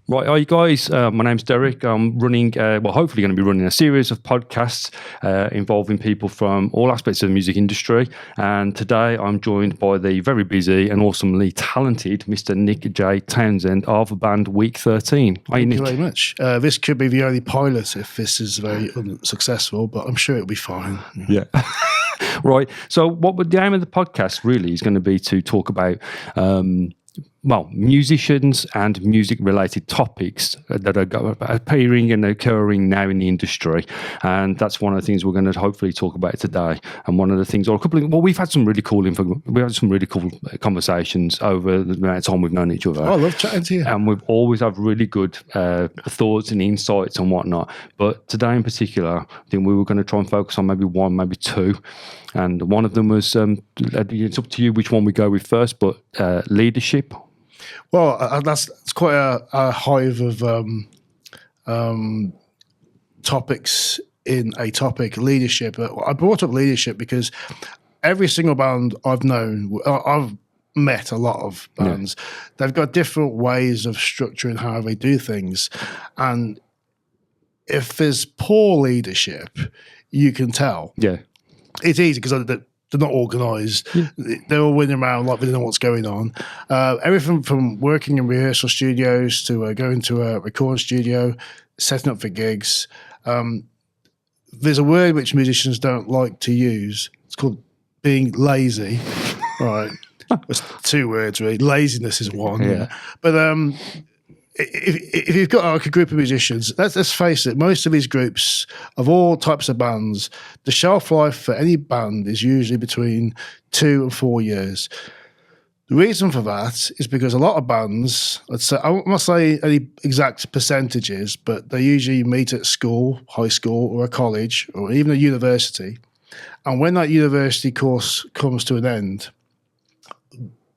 Right, hi guys. My name's Derek. I'm running, hopefully going to be running a series of podcasts involving people from all aspects of the music industry. And today I'm joined by the very busy and awesomely talented Mr. Nick J Townsend of the band Week 13. Hi, Thank Nick. you very much. This could be the only pilot if this is very unsuccessful, but I'm sure it'll be fine. Yeah. Right. So what would the aim of the podcast really is going to be to talk about musicians and music-related topics that are appearing and occurring now in the industry, and that's one of the things we're going to hopefully talk about today. And one of the things, we've had some really cool conversations over the amount of time we've known each other. I love chatting to you, and we've always had really good thoughts and insights and whatnot. But today in particular, I think we were going to try and focus on maybe one, maybe two. And one of them was, it's up to you which one we go with first, but leadership. Well, that's quite a hive of topics in a topic, leadership. I brought up leadership because every single band I've known, I've met a lot of bands, they've got different ways of structuring how they do things. And if there's poor leadership, you can tell. Yeah. It's easy because they're not organised. Yeah. They're all running around like they don't know what's going on. Everything from working in rehearsal studios to going to a recording studio, setting up for gigs. There's a word which musicians don't like to use. It's called being lazy. Right. It's two words, really. Laziness is one. Yeah. But if you've got like a group of musicians, let's face it, most of these groups of all types of bands, the shelf life for any band is usually between 2 and 4 years. The reason for that is because a lot of bands, I won't say any exact percentages, but they usually meet at school, high school, or a college, or even a university. And when that university course comes to an end,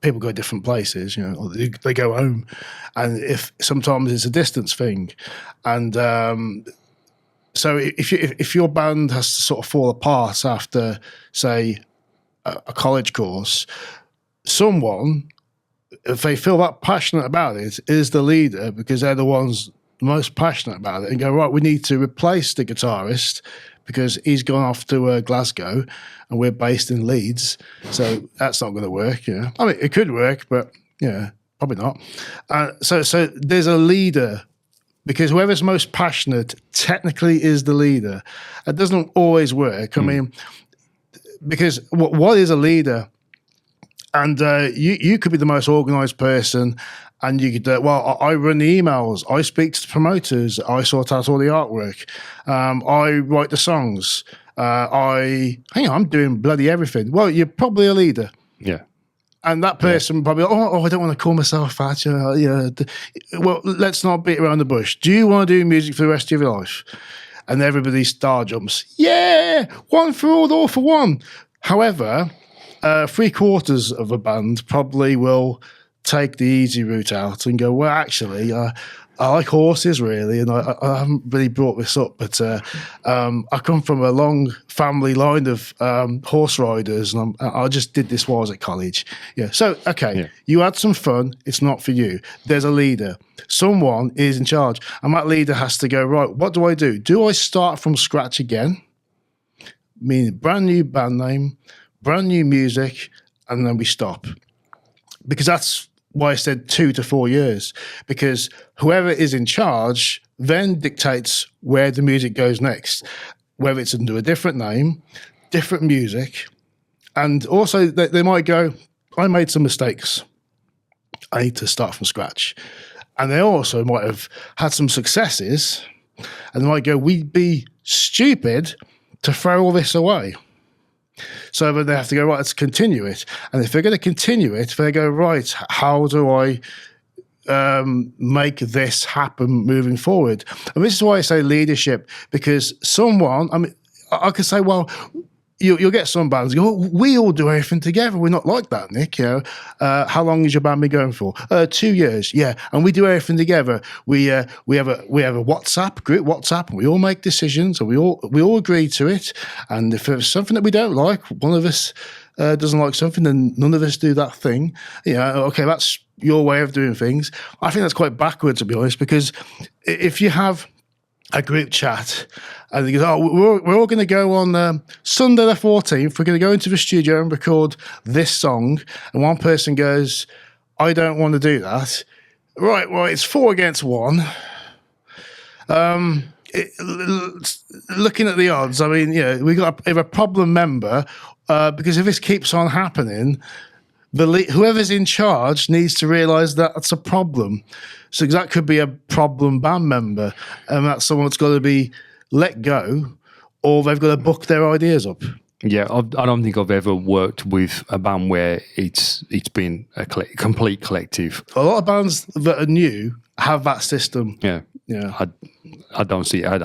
people go different places, or they go home, and if sometimes it's a distance thing, and so if your band has to sort of fall apart after, say, a college course, someone, if they feel that passionate about it, is the leader because they're the ones most passionate about it, and go, right, we need to replace the guitarist because he's gone off to Glasgow and we're based in Leeds. So that's not going to work. I mean, it could work, but probably not. So there's a leader because whoever's most passionate technically is the leader. It doesn't always work. I mean, because what is a leader? And you could be the most organised person, and you could, I run the emails, I speak to the promoters, I sort out all the artwork, I write the songs, I'm doing bloody everything. Well, you're probably a leader. Yeah. And that person probably, I don't want to call myself that. Well, let's not beat around the bush. Do you want to do music for the rest of your life? And everybody star jumps. Yeah, one for all for one. However, 3/4 of a band probably will take the easy route out and go, well, actually, I like horses, really, and I haven't really brought this up, but I come from a long family line of horse riders, and I just did this while I was at college. Yeah, so, you had some fun. It's not for you. There's a leader. Someone is in charge, and that leader has to go, right, what do I do? Do I start from scratch again? Meaning brand new band name, brand new music, and then we stop. Because that's why I said 2 to 4 years, because whoever is in charge then dictates where the music goes next, whether it's under a different name, different music, and also they might go, I made some mistakes. I need to start from scratch. And they also might have had some successes, and they might go, we'd be stupid to throw all this away. So then they have to go, right, let's continue it. And if they're going to continue it, they go, right, how do I make this happen moving forward? And this is why I say leadership, because someone, I mean, I could say, well, you'll get some bands go, we all do everything together. We're not like that, Nick. How long has your band been going for? 2 years, yeah. And we do everything together. We have a WhatsApp group, and we all make decisions, and we all agree to it. And if there's something that we don't like, one of us doesn't like something, then none of us do that thing. Okay, that's your way of doing things. I think that's quite backwards, to be honest, because if you have a group chat and they go, oh, we're all going to go on Sunday the 14th, we're going to go into the studio and record this song, and one person goes, I don't want to do that. Right, well, it's 4 against 1. Looking at the odds, I mean, we got a problem member, because if this keeps on happening, whoever's in charge needs to realise that that's a problem. So that could be a problem band member, and that's someone that's got to be let go, or they've got to book their ideas up. Yeah, I don't think I've ever worked with a band where it's been a complete collective. A lot of bands that are new have that system. Yeah. I don't see it. I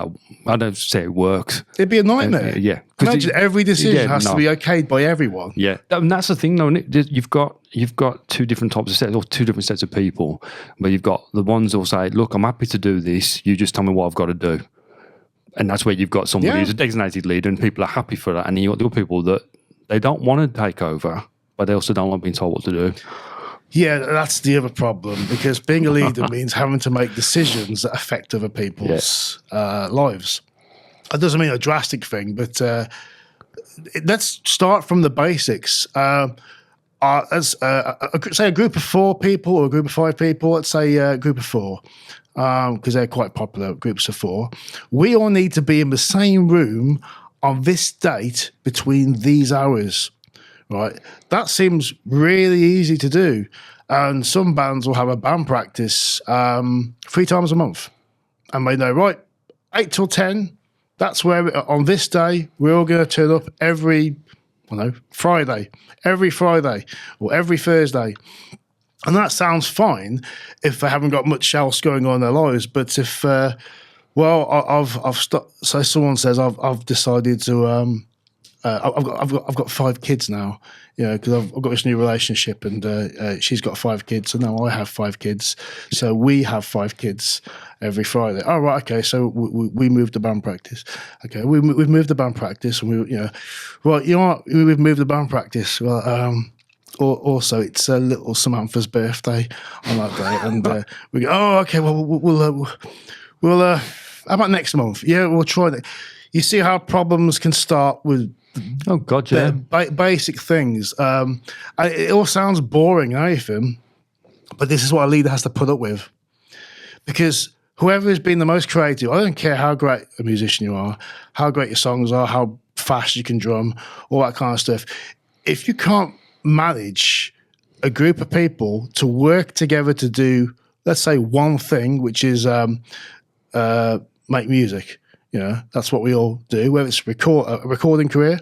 don't say it works. It'd be a nightmare. Yeah, imagine every decision has to be okayed by everyone. Yeah, and that's the thing, though. You've got 2 different types of sets, or 2 different sets of people. But you've got the ones who'll say, "Look, I'm happy to do this. You just tell me what I've got to do." And that's where you've got somebody who's a designated leader, and people are happy for that. And you've got the other people that they don't want to take over, but they also don't like being told what to do. Yeah, that's the other problem, because being a leader means having to make decisions that affect other people's lives. That doesn't mean a drastic thing, but let's start from the basics. Say a group of 4 people or a group of 5 people. Let's say a group of 4, because they're quite popular, groups of 4. We all need to be in the same room on this date between these hours. Right, that seems really easy to do, and some bands will have a band practice 3 times a month, and they know, right, 8 till 10. That's where on this day we're all going to turn up every Friday or every Thursday, and that sounds fine if they haven't got much else going on in their lives. But if so someone says I've decided to. I've got 5 kids now, because I've got this new relationship, and she's got 5 kids, so now I have 5 kids. So we have 5 kids every Friday. Oh, right, okay. So we moved the band practice. Okay, we've moved the band practice, and we've moved the band practice. Well, also it's little Samantha's birthday on that day, and we go, oh, okay. Well, we'll how about next month? Yeah, we'll try that. You see how problems can start with basic things. It all sounds boring and everything, but this is what a leader has to put up with. Because whoever has been the most creative, I don't care how great a musician you are, how great your songs are, how fast you can drum, all that kind of stuff. If you can't manage a group of people to work together to do, let's say, one thing, which is make music. That's what we all do, whether it's a recording career,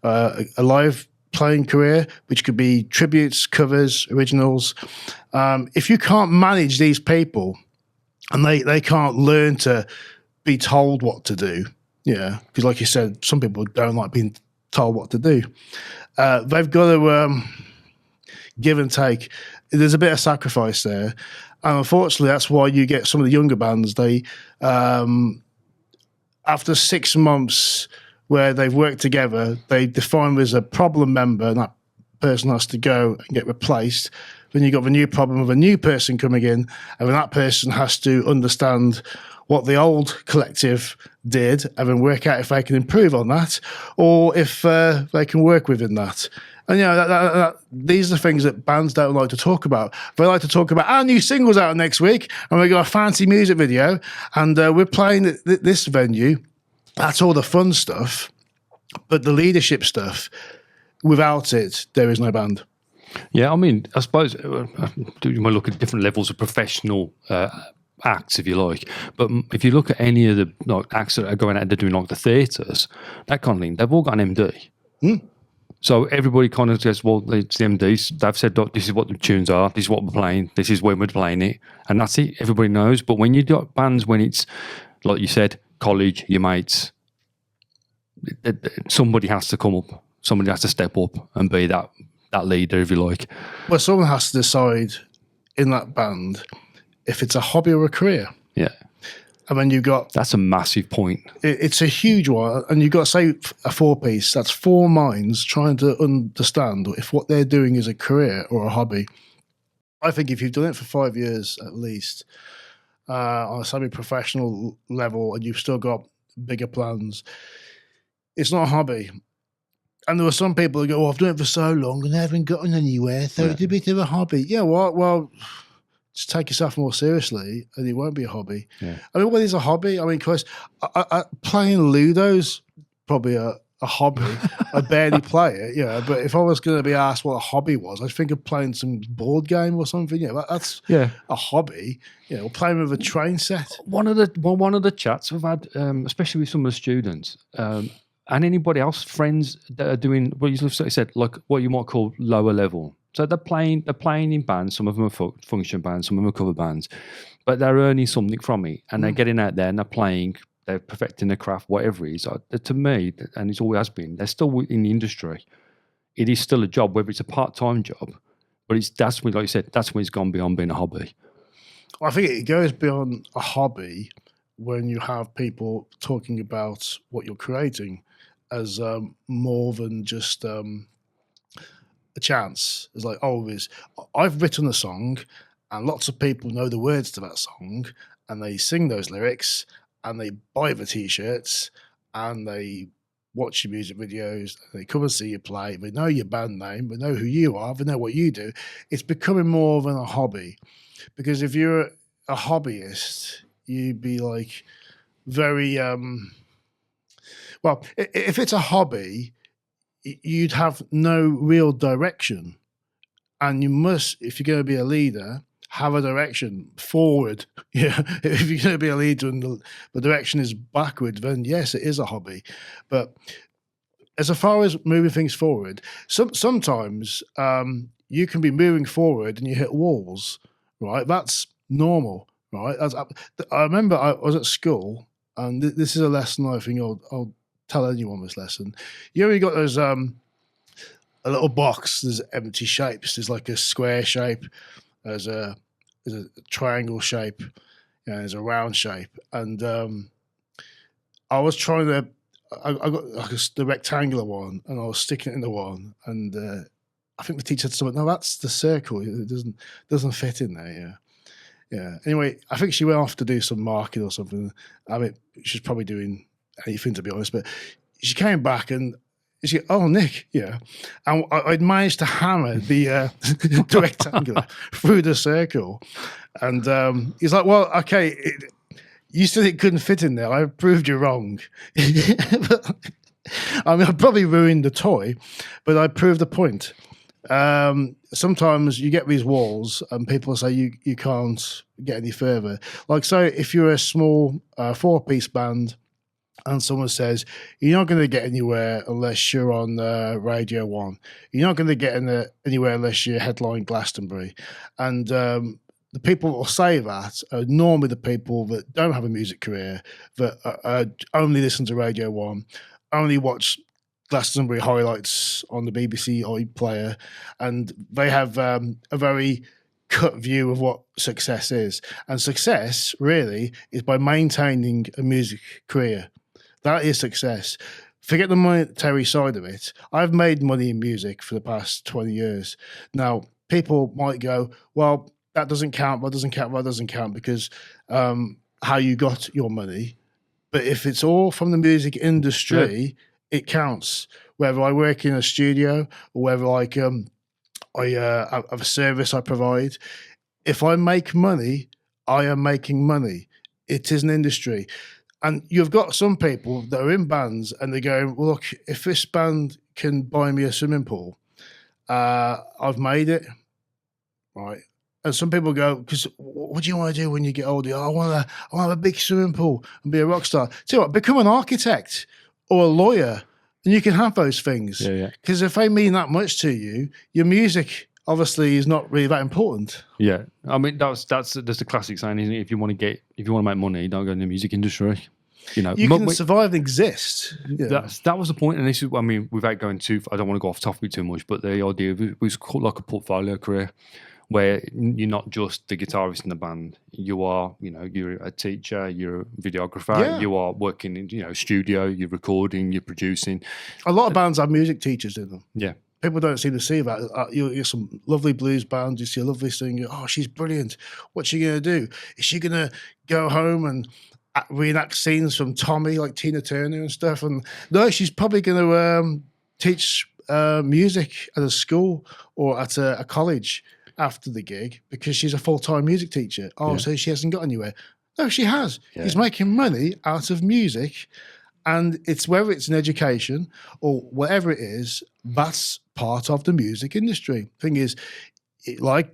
a live playing career, which could be tributes, covers, originals. If you can't manage these people and they can't learn to be told what to do, because like you said, some people don't like being told what to do. They've got to give and take. There's a bit of sacrifice there. And unfortunately, that's why you get some of the younger bands, they... after 6 months where they've worked together, they define them as a problem member, and that person has to go and get replaced. Then you've got the new problem of a new person coming in, and then that person has to understand what the old collective did and then work out if they can improve on that or if they can work within that. And, these are the things that bands don't like to talk about. They like to talk about our new single's out next week, and we got a fancy music video, and we're playing at this venue. That's all the fun stuff. But the leadership stuff, without it, there is no band. Yeah, I mean, I suppose you might look at different levels of professional acts, if you like. But if you look at any of the acts that are going out, they're doing like the theatres, that kind of thing, they've all got an MD. So everybody kind of says, well, it's the MDs. They've said, this is what the tunes are. This is what we're playing. This is when we're playing it. And that's it. Everybody knows. But when you got bands, when it's, like you said, college, your mates, somebody has to come up. Somebody has to step up and be that leader, if you like. Well, someone has to decide in that band if it's a hobby or a career. Yeah. And then you've got... That's a massive point. It's a huge one. And you've got, say, a 4-piece. That's 4 minds trying to understand if what they're doing is a career or a hobby. I think if you've done it for 5 years at least, on a semi-professional level, and you've still got bigger plans, it's not a hobby. And there were some people who go, "Oh, I've done it for so long and I haven't gotten anywhere, so it's a bit of a hobby." Yeah, well, just take yourself more seriously, and it won't be a hobby. Yeah. I mean, what is a hobby? I mean, because playing Ludo's probably a hobby. I barely play it, but if I was going to be asked what a hobby was, I'd think of playing some board game or something. That's a hobby. Or playing with a train set. One of the chats we've had, especially with some of the students, and anybody else, friends that are doing what you said, like what you might call lower level. So they're playing in bands. Some of them are function bands, some of them are cover bands, but they're earning something from it, and they're getting out there and they're playing. They're perfecting their craft, whatever it is. To me, and it always has been, they're still in the industry. It is still a job, whether it's a part-time job, but that's when, like you said, that's when it's gone beyond being a hobby. I think it goes beyond a hobby when you have people talking about what you're creating as more than just a chance. It's like, I've written a song, and lots of people know the words to that song, and they sing those lyrics, and they buy the T-shirts, and they watch your music videos, and they come and see you play. They know your band name, they know who you are, they know what you do. It's becoming more than a hobby, because if you're a hobbyist, you'd be like very well. If it's a hobby, you'd have no real direction, and you must, if you're going to be a leader, have a direction forward. If you're going to be a leader and the direction is backward, then yes, it is a hobby. But as far as moving things forward, sometimes you can be moving forward and you hit walls, right? That's normal, right? I remember I was at school, and this is a lesson I think I'll tell anyone this lesson. You got those a little box, there's empty shapes, there's like a square shape, there's a triangle shape, there's a round shape, and I was trying to. I got like the rectangular one, and I was sticking it in the one, and I think the teacher said something. No, that's the circle. It doesn't fit in there. Yeah. Anyway, I think she went off to do some marking or something. I mean, she's probably doing anything, to be honest. But she came back and. She, "Oh, Nick, yeah," and I'd managed to hammer the rectangular through the circle, and he's like, "Well, okay, you said it couldn't fit in there. I proved you wrong." I mean, I probably ruined the toy, but I proved the point. Sometimes you get these walls, and people say you can't get any further. Like, so if you're a small 4-piece band, and someone says, "You're not going to get anywhere unless you're on Radio 1. You're not going to get anywhere unless you headline Glastonbury." And the people that will say that are normally the people that don't have a music career, that only listen to Radio 1, only watch Glastonbury highlights on the BBC iPlayer, and they have a very cut view of what success is. And success, really, is by maintaining a music career. That is success. Forget the monetary side of it. I've made money in music for the past 20 years. Now, people might go, "Well, that doesn't count, that doesn't count, that doesn't count," because how you got your money. But if it's all from the music industry, it counts. Whether I work in a studio or whether I have a service I provide. If I make money, I am making money. It is an industry. And you've got some people that are in bands and they're going, "Well, look, if this band can buy me a swimming pool, I've made it," right? And some people go, "Because what do you want to do when you get older?" "I want to have a big swimming pool and be a rock star." Tell you what, become an architect or a lawyer, and you can have those things. Yeah. Because if they mean that much to you, your music obviously is not really that important. Yeah, I mean that's the classic saying, isn't it? If you want to make money, don't go in the music industry. You can survive and exist. That was the point, and this is, I mean, without going too, I don't want to go off topic too much, but the idea of it was called like a portfolio career, where you're not just the guitarist in the band. You are, you're a teacher, you're a videographer, you are working in, studio, you're recording, you're producing. A lot of bands have music teachers in them. Yeah. people don't seem to see that. You get some lovely blues band, you see a lovely singer. Oh, she's brilliant. What's she going to do? Is she going to go home and reenact scenes from Tommy, like Tina Turner and stuff? And no, she's probably going to teach music at a school or at a college after the gig because she's a full-time music teacher. Oh, so she hasn't got anywhere. No, she has. Yeah. She's making money out of music. And it's whether it's an education or whatever it is, that's part of the music industry. Thing is, like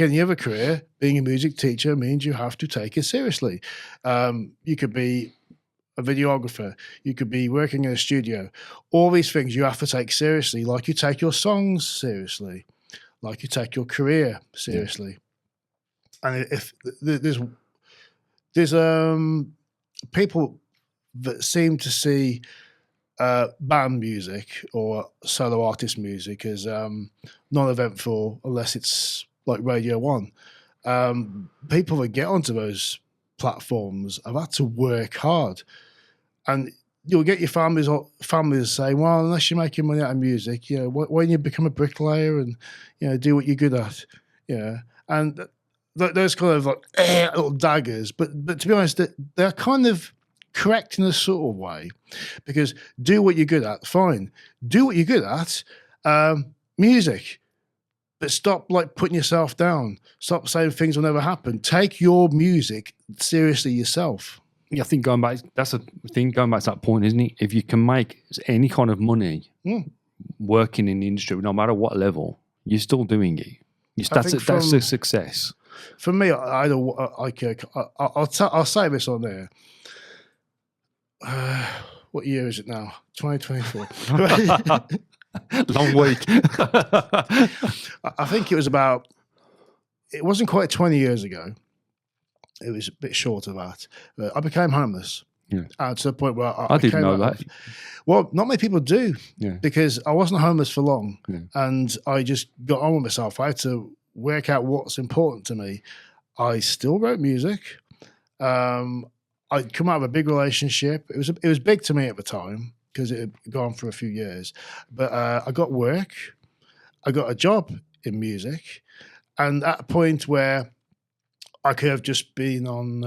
any other career, being a music teacher means you have to take it seriously. You could be a videographer, you could be working in a studio. All these things you have to take seriously, like you take your songs seriously, like you take your career seriously. Yeah. And if there's people that seem to see band music or solo artist music as non-eventful unless it's like Radio 1. People that get onto those platforms have had to work hard. And you'll get your families saying, well, unless you're making money out of music, you know, why don't you become a bricklayer and, you know, do what you're good at? Yeah. And those kind of like little daggers. But to be honest, they're kind of correct in a sort of way, because do what you're good at, fine. Do what you're good at, music. But stop like putting yourself down. Stop saying things will never happen. Take your music seriously yourself. Yeah, I think that's a thing, going back to that point, isn't it? If you can make any kind of money working in the industry, no matter what level, you're still doing it. That's a success. For me, I'll say this on there. What year is it now? 2024. Long week. I think it wasn't quite 20 years ago. It was a bit short of that. I became homeless. Yeah. To the point where I didn't know that. Well, not many people do, because I wasn't homeless for long, and I just got on with myself. I had to work out what's important to me. I still wrote music. I'd come out of a big relationship. It was big to me at the time because it had gone for a few years. But I got work. I got a job in music, and at a point where I could have just been on,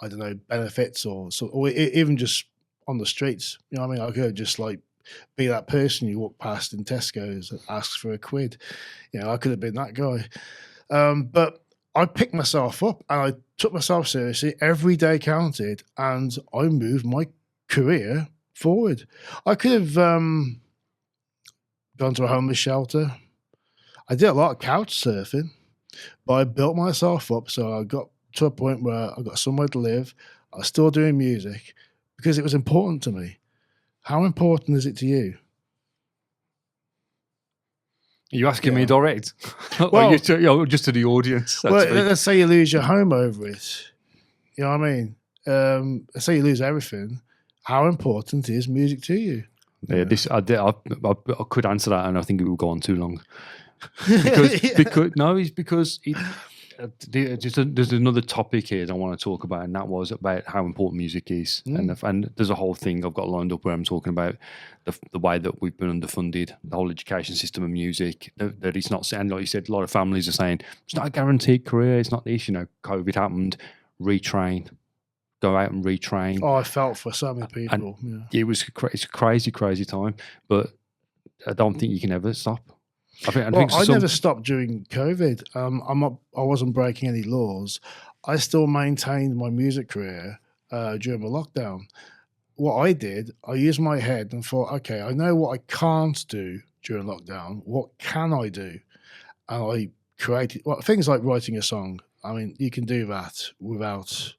I don't know, benefits or even just on the streets. You know what I mean? I could have just like be that person you walk past in Tesco's that asks for a quid. You know, I could have been that guy. But I picked myself up and I took myself seriously. Every day counted, and I moved my career forward. I could have gone to a homeless shelter. I did a lot of couch surfing. But I built myself up, so I got to a point where I got somewhere to live. I was still doing music because it was important to me. How important is it to you? Are you asking me direct? Well, just to the audience. Well, let's say you lose your home over it. You know what I mean? Let's say you lose everything. How important is music to you? Yeah, I could answer that, and I think it would go on too long. Because there's another topic here that I want to talk about, and that was about how important music is. And there's a whole thing I've got lined up where I'm talking about the way that we've been underfunded, the whole education system of music, that it's not, and like you said, a lot of families are saying it's not a guaranteed career, it's not this, you know, COVID happened, retrain, go out and retrain. Oh, I felt for so many people. It's a crazy time, but I don't think you can ever stop. I never stopped during COVID. I wasn't breaking any laws. I still maintained my music career during the lockdown. What I did, I used my head and thought, okay, I know what I can't do during lockdown. What can I do? And I created things like writing a song. I mean, you can do that without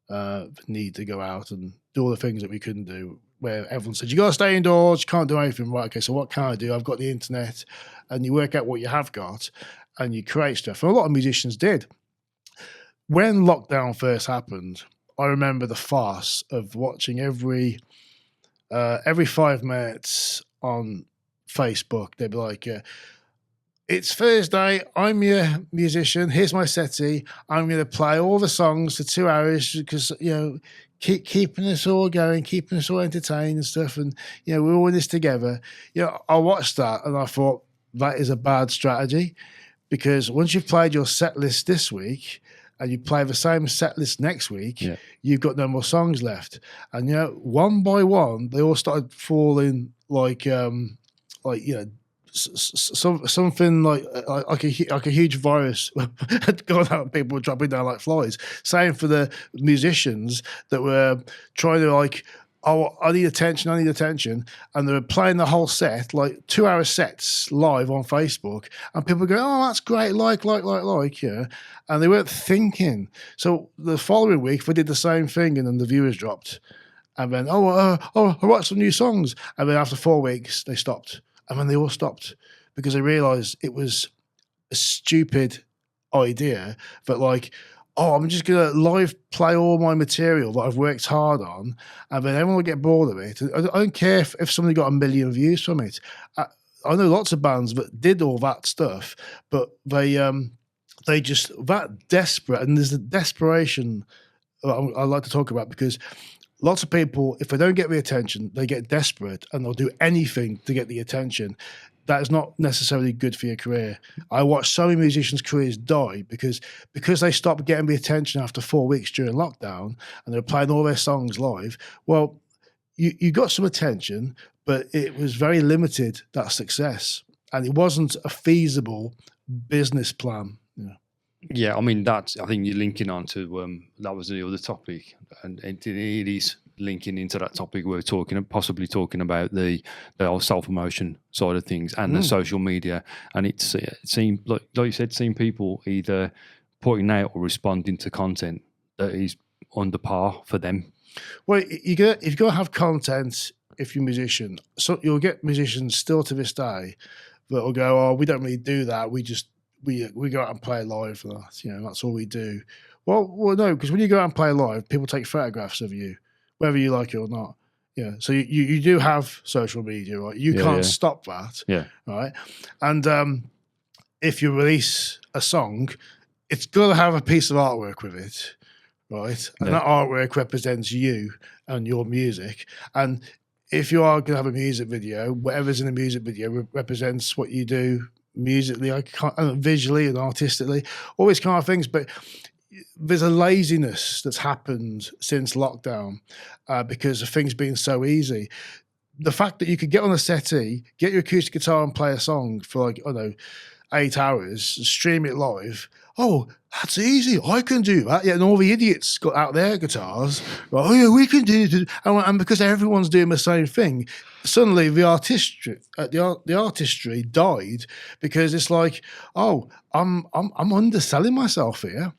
the need to go out and do all the things that we couldn't do, where everyone said, you got to stay indoors, you can't do anything. Right, okay, so what can I do? I've got the internet. And you work out what you have got and you create stuff. And a lot of musicians did. When lockdown first happened, I remember the farce of watching every 5 minutes on Facebook. They'd be like, it's Thursday, I'm your musician, here's my settee, I'm going to play all the songs for 2 hours because, you know, keeping us all going, keeping us all entertained and stuff. And, you know, we're all in this together. You know, I watched that and I thought that is a bad strategy, because once you've played your set list this week and you play the same set list next week, you've got no more songs left. And, you know, one by one, they all started falling like you know, something like a huge virus had gone out. People were dropping down like flies. Same for the musicians that were trying to like, oh, I need attention, and they were playing the whole set, like 2-hour sets live on Facebook, and people go, oh, that's great, like, yeah, and they weren't thinking. So the following week they did the same thing, and then the viewers dropped, and then I wrote some new songs, and then after 4 weeks they stopped. And then they all stopped because they realised it was a stupid idea that, like, oh, I'm just going to live play all my material that I've worked hard on, and then everyone will get bored of it. I don't care if somebody got 1 million views from it. I know lots of bands that did all that stuff, but they just, that desperate, and there's a desperation I like to talk about, because lots of people, if they don't get the attention, they get desperate and they'll do anything to get the attention. That is not necessarily good for your career. I watched so many musicians' careers die because they stopped getting the attention after 4 weeks during lockdown and they were playing all their songs live. Well, you got some attention, but it was very limited, that success. And it wasn't a feasible business plan. Yeah, I mean, I think you're linking on to that was the other topic, and it is linking into that topic we're possibly talking about the whole self-promotion side of things and the social media, and it seemed like you said, seeing people either putting out or responding to content that is under par for them. Well, you've got to have content if you're a musician. So you'll get musicians still to this day that will go, oh, we don't really do that. We go out and play live for that. You know, that's all we do. Well, no, because when you go out and play live, people take photographs of you, whether you like it or not. Yeah. So you do have social media, right? You can't stop that. Yeah. Right. And if you release a song, it's got to have a piece of artwork with it, right? And that artwork represents you and your music. And if you are going to have a music video, whatever's in the music video represents what you do musically, visually and artistically, all these kind of things. But there's a laziness that's happened since lockdown because of things being so easy. The fact that you could get on a settee, get your acoustic guitar and play a song for 8 hours, stream it live. Oh, that's easy. I can do that. Yeah, and all the idiots got out their guitars. Right, oh, yeah, we can do it. And because everyone's doing the same thing, suddenly the artistry died, because it's like, oh, I'm underselling myself here.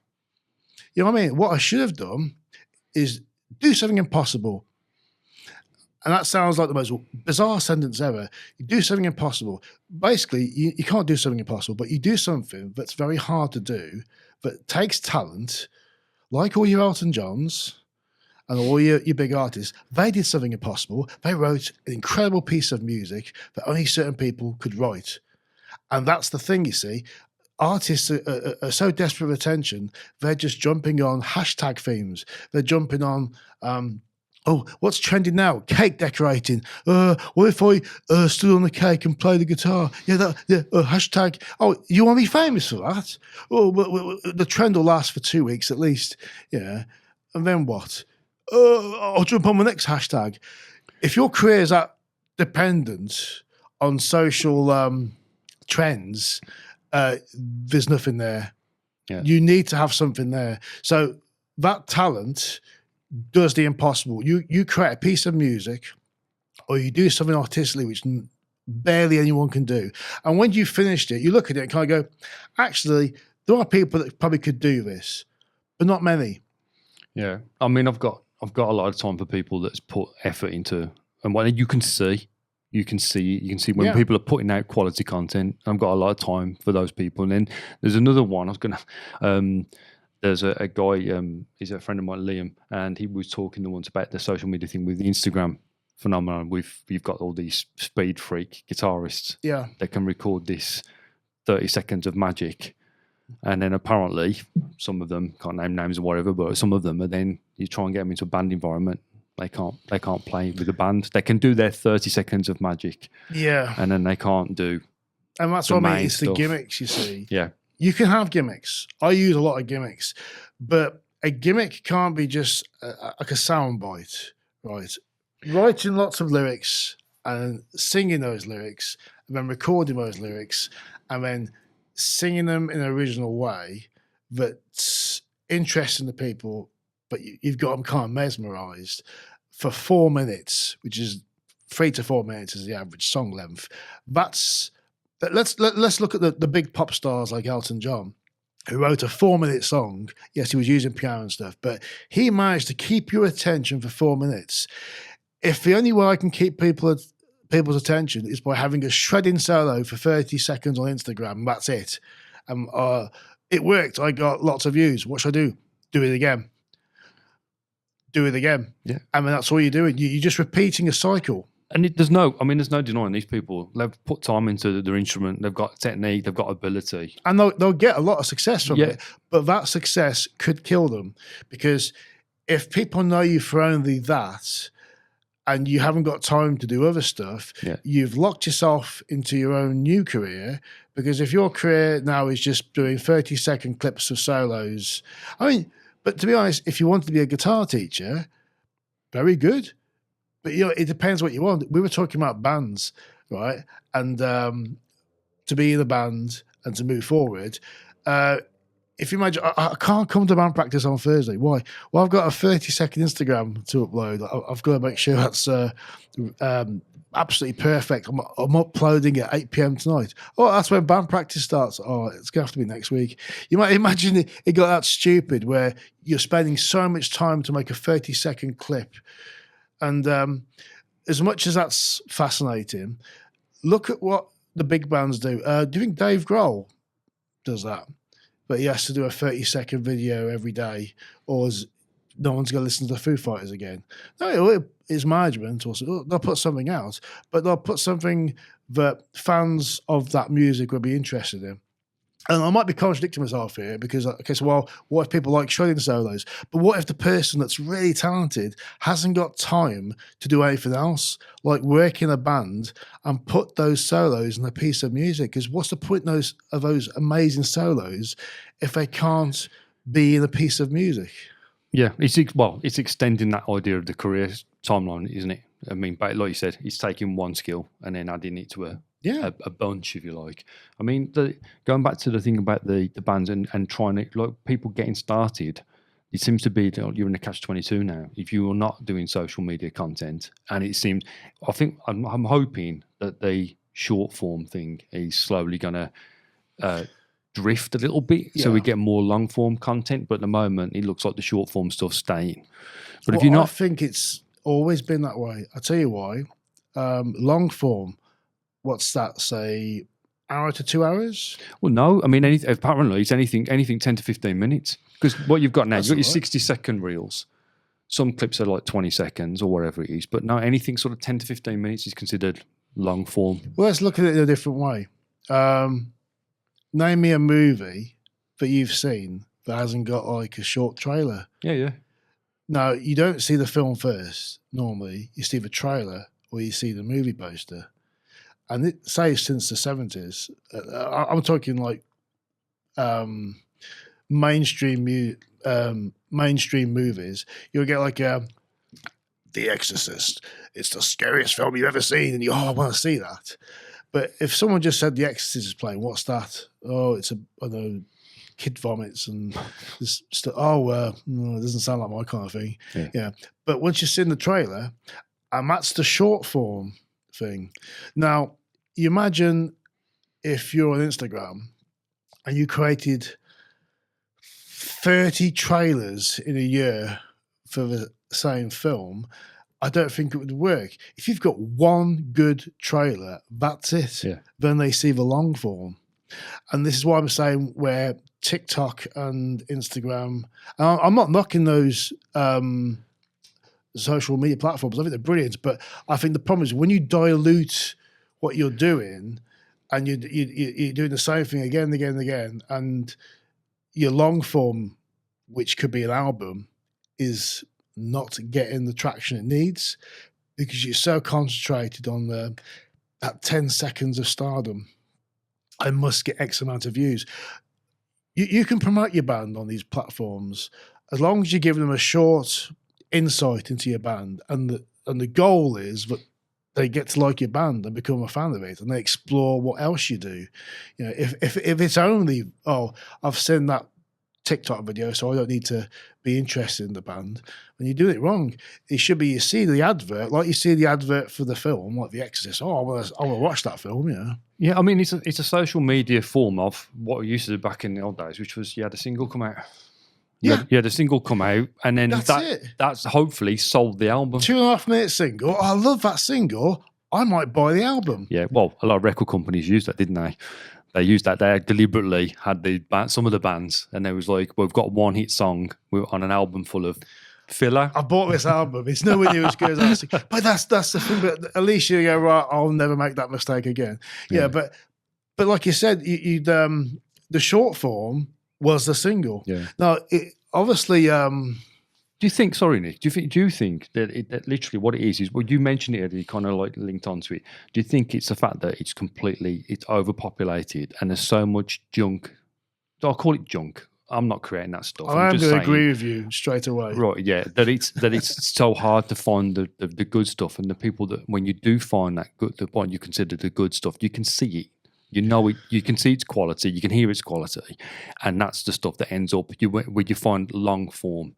You know what I mean? What I should have done is do something impossible. And that sounds like the most bizarre sentence ever. You do something impossible. Basically, you can't do something impossible, but you do something that's very hard to do, that takes talent, like all your Elton Johns and all your big artists. They did something impossible. They wrote an incredible piece of music that only certain people could write. And that's the thing, you see. Artists are so desperate for attention, they're just jumping on hashtag themes. They're jumping on... oh, what's trending now? Cake decorating. What if I stood on the cake and played the guitar? Hashtag. Oh, you want to be famous for that? Oh, the trend will last for 2 weeks at least. Yeah. And then what? I'll jump on the next hashtag. If your career is that dependent on social trends, there's nothing there. Yeah. You need to have something there. So that talent does the impossible. You create a piece of music, or you do something artistically which barely anyone can do. And when you've finished it, you look at it and kind of go, actually, there are people that probably could do this, but not many. Yeah. I mean, I've got a lot of time for people that's put effort into, and what you can see when people are putting out quality content. I've got a lot of time for those people. And then there's another one. There's a guy, he's a friend of mine, Liam, and he was talking the once about the social media thing with the Instagram phenomenon. We've got all these speed freak guitarists that can record this 30 seconds of magic And then apparently some of them, can't name names or whatever, but some of them are then you try and get them into a band environment. They can't play with a band. They can do their 30 seconds of magic. Yeah. And then they can't do. And that's what I mean. It's the gimmicks, you see. Yeah. You can have gimmicks. I use a lot of gimmicks, but a gimmick can't be just like a sound bite, right? Writing lots of lyrics and singing those lyrics and then recording those lyrics and then singing them in an original way that's interesting to people, but you've got them kind of mesmerized for 4 minutes, which is 3 to 4 minutes is the average song length. Let's look at the big pop stars like Elton John, who wrote a 4-minute song. Yes, he was using piano and stuff, but he managed to keep your attention for 4 minutes. If the only way I can keep people's attention is by having a shredding solo for 30 seconds on Instagram, that's it. It worked. I got lots of views. What should I do? Do it again. Do it again. Yeah. I mean, that's all you're doing. You're just repeating a cycle. And there's no denying these people. They've put time into their instrument. They've got technique. They've got ability. And they'll get a lot of success from it. But that success could kill them, because if people know you for only that and you haven't got time to do other stuff, you've locked yourself into your own new career. Because if your career now is just doing 30-second clips of solos, I mean, but to be honest, if you want to be a guitar teacher, very good. But, it depends what you want. We were talking about bands, right? And to be in a band and to move forward. If you imagine, I can't come to band practice on Thursday. Why? Well, I've got a 30-second Instagram to upload. I've got to make sure that's absolutely perfect. I'm uploading at 8 p.m. tonight. Oh, that's when band practice starts. Oh, it's going to have to be next week. You might imagine it got that stupid where you're spending so much time to make a 30-second clip. And as much as that's fascinating, look at what the big bands do. Do you think Dave Grohl does that? But he has to do a 30-second video every day, or no one's going to listen to the Foo Fighters again. No, it's management. Also, they'll put something out, but they'll put something that fans of that music will be interested in. And I might be contradicting myself here because, okay, so, well, what if people like shredding solos? But what if the person that's really talented hasn't got time to do anything else, like work in a band and put those solos in a piece of music? Because what's the point of those amazing solos if they can't be in a piece of music? Yeah, it's extending that idea of the career timeline, isn't it? I mean, like you said, it's taking one skill and then adding it to a bunch, if you like. I mean, going back to the thing about the bands and trying to, like, people getting started, it seems to be you're in a catch-22 now. If you are not doing social media content, and it seems, I'm hoping that the short form thing is slowly going to drift a little bit, so we get more long form content. But at the moment, it looks like the short form stuff's staying. But if you're not, I think it's always been that way. I'll tell you why. Long form, what's that, say, hour to 2 hours? Well, no. I mean, apparently it's anything 10 to 15 minutes. Because what you've got now, you've got your 60-second reels. Some clips are like 20 seconds or whatever it is. But no, anything sort of 10 to 15 minutes is considered long form. Well, let's look at it in a different way. Name me a movie that you've seen that hasn't got like a short trailer. Yeah. No, you don't see the film first. Normally, you see the trailer or you see the movie poster. And it says since the 70s. I'm talking like mainstream movies. You'll get like The Exorcist. It's the scariest film you've ever seen, and I want to see that. But if someone just said The Exorcist is playing, what's that? Oh, it's kid vomits and this stuff. No, it doesn't sound like my kind of thing. Yeah. But once you've seen the trailer, and that's the short form thing. Now, you imagine if you're on Instagram and you created 30 trailers in a year for the same film, I don't think it would work. If you've got one good trailer, that's it. Yeah. Then they see the long form. And this is why I'm saying where TikTok and Instagram, and I'm not knocking those social media platforms. I think they're brilliant. But I think the problem is when you dilute what you're doing and you're doing the same thing again and again and again, and your long form, which could be an album, is not getting the traction it needs because you're so concentrated on that 10 seconds of stardom. I must get X amount of views. You can promote your band on these platforms as long as you give them a short insight into your band, and the goal is that they get to like your band and become a fan of it, and they explore what else you do. You know, if it's only, I've seen that TikTok video, so I don't need to be interested in the band, and you do it wrong. It should be, you see the advert, like you see the advert for the film, like The Exorcist. I want to watch that film, you know. Yeah, I mean, it's a social media form of what we used to do back in the old days, which was you had a single come out. You had a single come out, and then that's hopefully sold the album. 2.5 minute single. I love that single. I might buy the album. Yeah, well, a lot of record companies used that, didn't they? They used that. They deliberately had some of the bands, and they was like, "We've got one hit song on an album full of filler." I bought this album. It's nowhere near as good as that. But that's the thing. But at least you go, right, I'll never make that mistake again. Yeah, but like you said, the short form was the single. Yeah. Now, obviously. Do you think? Sorry, Nick. Do you think that literally what it is? Well, you mentioned it. You kind of like linked onto it. Do you think it's the fact that it's overpopulated and there's so much junk? I'll call it junk. I'm not creating that stuff. I'm going to agree with you straight away. Right? Yeah. That it's so hard to find the good stuff, and the people that when you do find that good, the point you consider the good stuff, you can see it. You know it. You can see its quality. You can hear its quality, and that's the stuff that ends up where you find long form.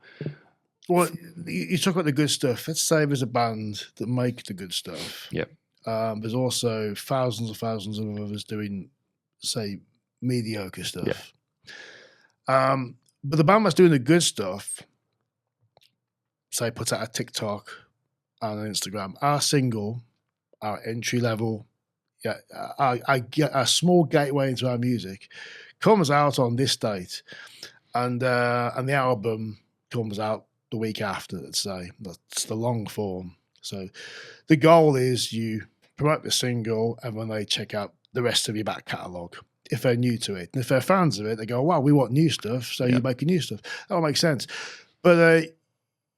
Well, you talk about the good stuff. Let's say there's a band that make the good stuff. Yeah. There's also thousands of others doing, say, mediocre stuff. Yeah. But the band that's doing the good stuff, say, puts out a TikTok and an Instagram. Our single, our entry level, a small gateway into our music, comes out on this date, and the album comes out the week after, let's say. That's the long form. So the goal is you promote the single, and when they check out the rest of your back catalogue, if they're new to it. And if they're fans of it, they go, wow, we want new stuff, so you make new stuff. That will make sense. But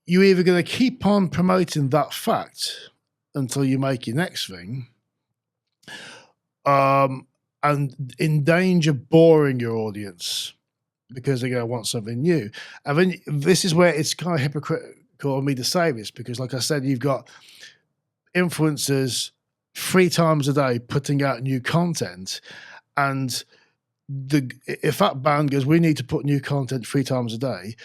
you're either going to keep on promoting that fact until you make your next thing, and endanger boring your audience, because they're going to want something new. And then this is where it's kind of hypocritical of me to say this, because like I said, you've got influencers 3 times a day putting out new content, and if that band goes, we need to put new content 3 times a day,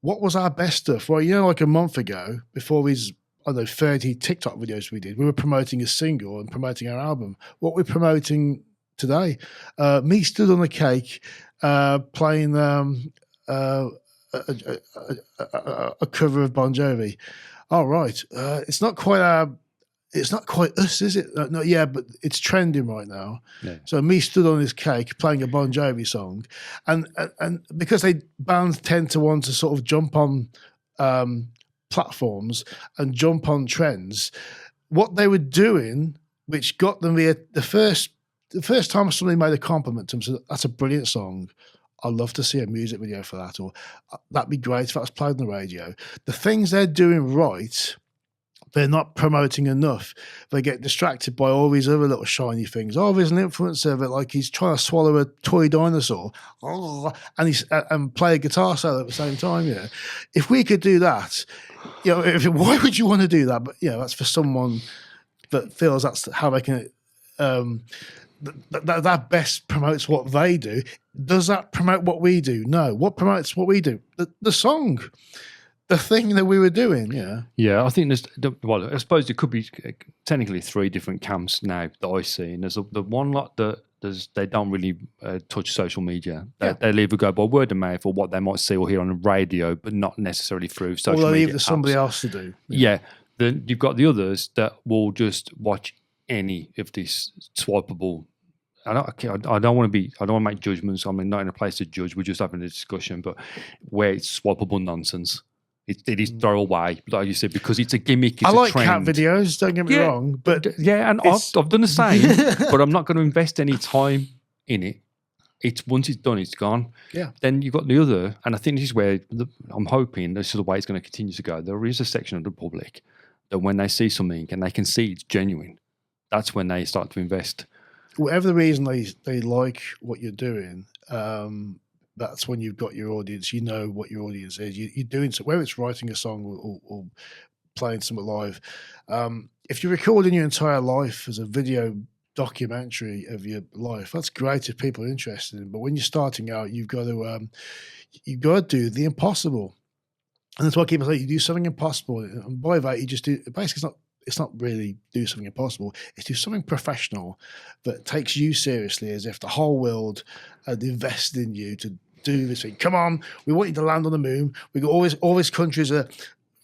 what was our best stuff? Well, like a month ago, before these 30 TikTok videos we did, we were promoting a single and promoting our album. What we're promoting today, me stood on a cake, playing a cover of Bon Jovi. All right, it's not quite us, is it? No, yeah, but it's trending right now. Yeah. So me stood on this cake playing a Bon Jovi song, and because bands tend to want to sort of jump on platforms and jump on trends, what they were doing, which got them the first time somebody made a compliment to them, said, that's a brilliant song, I'd love to see a music video for that, or that'd be great if that was played on the radio. The things they're doing right, they're not promoting enough. They get distracted by all these other little shiny things. Oh, there's an influencer that, like, he's trying to swallow a toy dinosaur, and play a guitar solo at the same time. Yeah, if we could do that, why would you want to do that? But that's for someone that feels that's how they can. That best promotes what they do. Does that promote what we do? No. What promotes what we do? The song, the thing that we were doing. Yeah. I think I suppose there could be technically 3 different camps now that I see. And there's the one lot that they don't really touch social media. They'll either go by word of mouth or what they might see or hear on the radio, but not necessarily through social media. Or they'll leave it to somebody else to do. Yeah. Then you've got the others that will just watch any of this swipeable. I don't want to make judgments. I'm not in a place to judge. We're just having a discussion, but where it's swipeable nonsense. It is throwaway, like you said, because it's a gimmick. It's I like a trend. cat videos. Don't get me wrong, but and I've done the same. But I'm not going to invest any time in it. It's once it's done, it's gone. Yeah. Then you've got the other, and I think this is where I'm hoping this is the way it's going to continue to go. There is a section of the public that when they see something and they can see it's genuine, that's when they start to invest. Whatever the reason they like what you're doing, that's when you've got your audience. You know what your audience is. You're doing so, whether it's writing a song or playing something live. If you're recording your entire life as a video documentary of your life, that's great if people are interested in. But when you're starting out, you've got to do the impossible, and that's why I keep saying you do something impossible. And by that, you just do. Basically, it's not really do something impossible. It's do something professional that takes you seriously, as if the whole world had invested in you to do this thing. Come on, we want you to land on the moon. We got all these countries are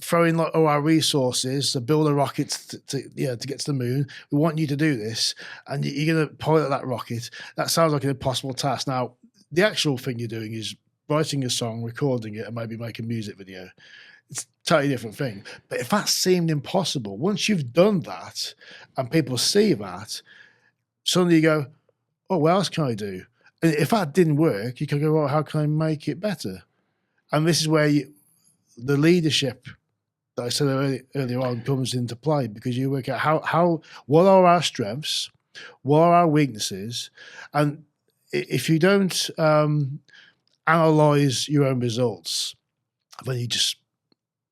throwing like all our resources to build a rocket to get to the moon. We want you to do this, and you're going to pilot that rocket. That sounds like an impossible task. Now, the actual thing you're doing is writing a song, recording it, and maybe make a music video. It's a totally different thing. But if that seemed impossible, once you've done that and people see that, suddenly you go, oh, what else can I do? And if that didn't work, you can go, well, how can I make it better? And this is where the leadership that I said earlier on comes into play, because you work out what are our strengths, what are our weaknesses, and if you don't analyze your own results, then you just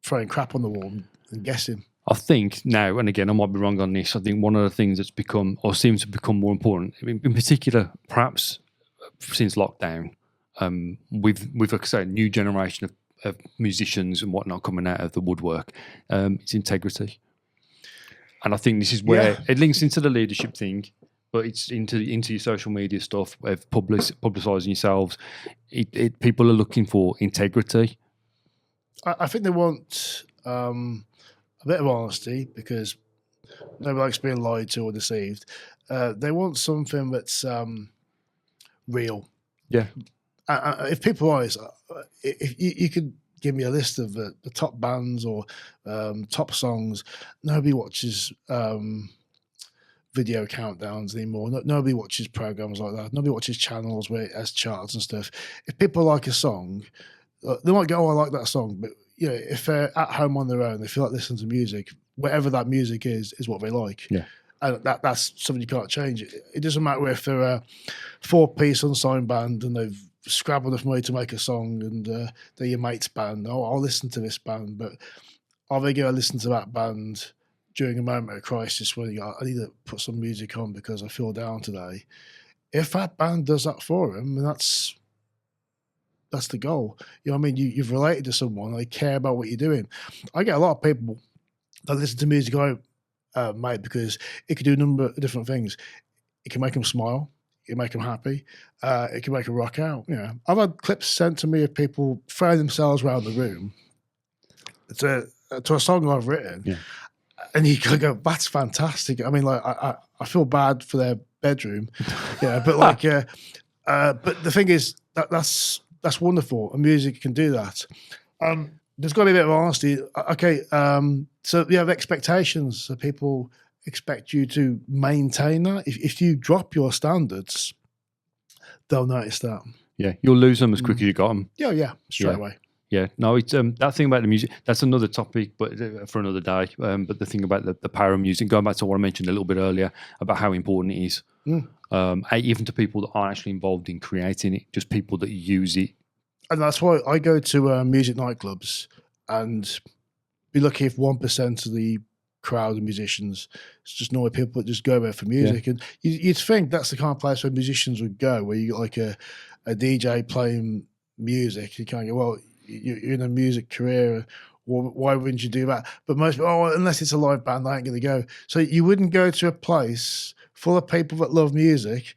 throwing crap on the wall and guessing. I think now, and again, I might be wrong on this, I think one of the things that's become, or seems to become more important, in particular, perhaps since lockdown, with like I say, a new generation of musicians and whatnot coming out of the woodwork, it's integrity. And I think this is where it links into the leadership thing, but it's into your social media stuff of publicising yourselves. People are looking for integrity. I think they want a bit of honesty, because nobody likes being lied to or deceived. They want something that's real. Yeah. If people are honest, if you could give me a list of the top bands or top songs, nobody watches video countdowns anymore. Nobody watches programs like that. Nobody watches channels where it has charts and stuff. If people like a song, they might go, oh, I like that song. But you know, if they're at home on their own, they feel like listening to music, whatever that music is what they like. Yeah. And that's something you can't change. It doesn't matter if they're a 4-piece unsigned band and they've scrabbled enough money to make a song and they're your mate's band. Oh, I'll listen to this band. But are they going to listen to that band during a moment of crisis when you go, I need to put some music on because I feel down today? If that band does that for them, and that's the goal. You know what I mean? You've related to someone, they care about what you're doing. I get a lot of people that listen to music mate, because it could do a number of different things. It can make them smile. It can make them happy. It can make them rock out. You know, I've had clips sent to me of people throwing themselves around the room to a song I've written, and you can go, "That's fantastic." I mean, like I feel bad for their bedroom, but like, but the thing is that's wonderful, and music can do that. There's got to be a bit of honesty. Okay, so you have expectations. So people expect you to maintain that. If you drop your standards, they'll notice that. Yeah, you'll lose them as quick as you got them. Yeah, straight away. Yeah, no, it's that thing about the music. That's another topic, but for another day. But the thing about the power of music, going back to what I mentioned a little bit earlier about how important it is, even to people that aren't actually involved in creating it, just people that use it. And that's why I go to music nightclubs and be lucky if 1% of the crowd of musicians, it's just normal people that just go there for music. And you'd think that's the kind of place where musicians would go, where you got like a DJ playing music. You can't go, well, you're in a music career, why wouldn't you do that? But most, unless it's a live band, I ain't going to go. So you wouldn't go to a place full of people that love music,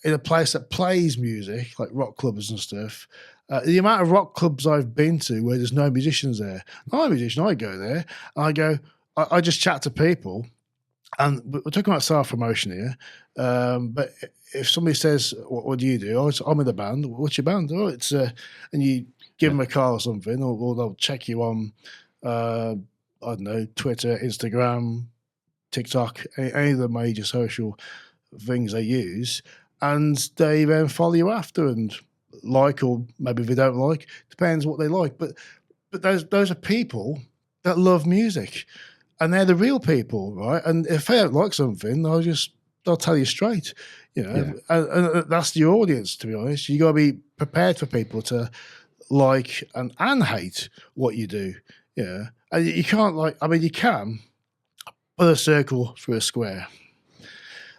in a place that plays music, like rock clubs and stuff. The amount of rock clubs I've been to where there's no musicians there. I'm a musician, I go there, and I just chat to people, and we're talking about self-promotion here, but if somebody says, what do you do? Oh, I'm in the band. What's your band? Oh, it's, and you give them a call or something, or they'll check you on, I don't know, Twitter, Instagram, TikTok, any of the major social things they use, and they then follow you after and like, or maybe they don't like, depends what they like. But those are people that love music, and they're the real people, right? And if they don't like something, they'll tell you straight, and that's your audience, to be honest. You got to be prepared for people to like and hate what you do, and you can't you can put a circle through a square.